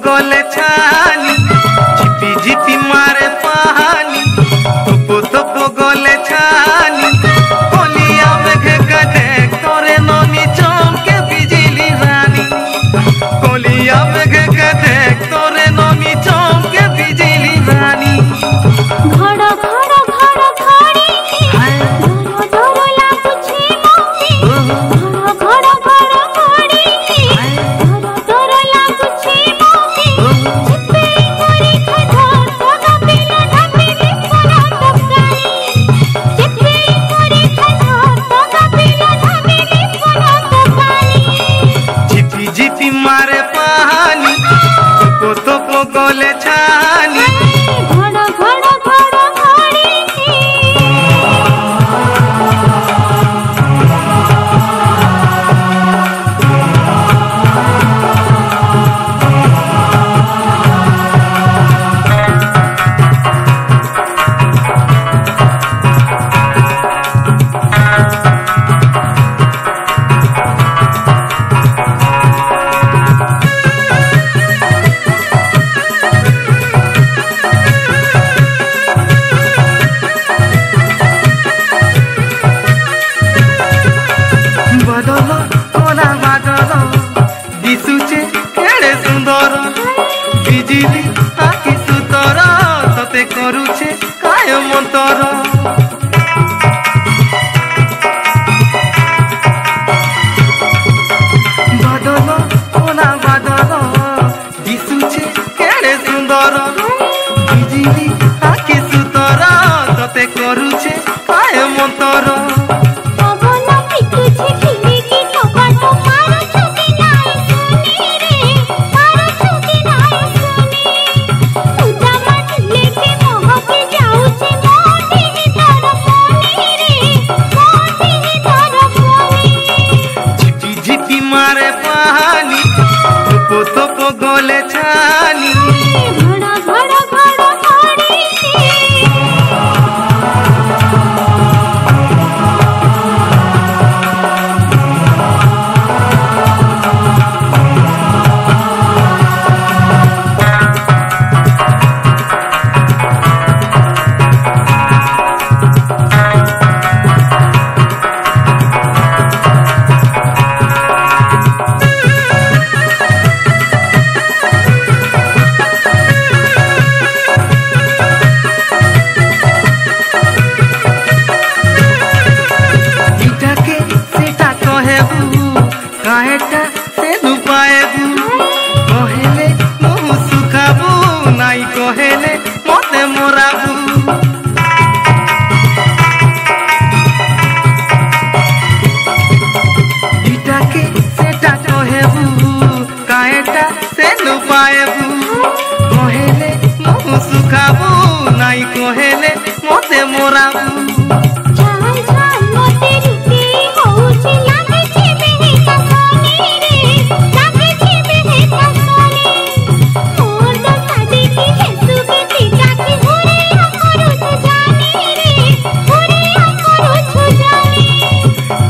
गले छानी झिपी झिपी मारे पानी थोपो थोपो गले छानी कोलिया मेघे कटे तोरे नमी चमके बिजली रानी कोलिया मेघे कटे तोरे नमी चमके बिजली रानी घड़ घड़ घड़ घड़ी धरो धरो लाଗୁଛି मोती घड़ घड़ घड़ घड़ी धरो धरो लाଗୁଛି मोती झिपी झिपी मारे पानी थोपो थोपो गले छानी घड़ घड़ घड़ घड़ी बादल कोला बादल दिशुचे केड़े सुंदर बिजली आखि सुतर तते करूचे काय मंतर बादल कोला बादल दिशुचे केड़े सुंदर बिजली आखि सुतर तते करूचे काय मंतर मारे पानी थोपो थोपो गले छानी घड़ घड़ घड़ घड़ी काहेटा से नुपाएबू कहेले मुँह सुखाबू नाई कहेले मते मोराबू इटाके सेटा कहेबू काहेटा से नुपाएबू कहेले मुँह सुखाबू नाई कहेले मते मोराबू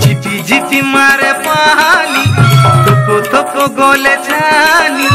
झिपी झिपी मारे पानी थोपो थोपो गले छानी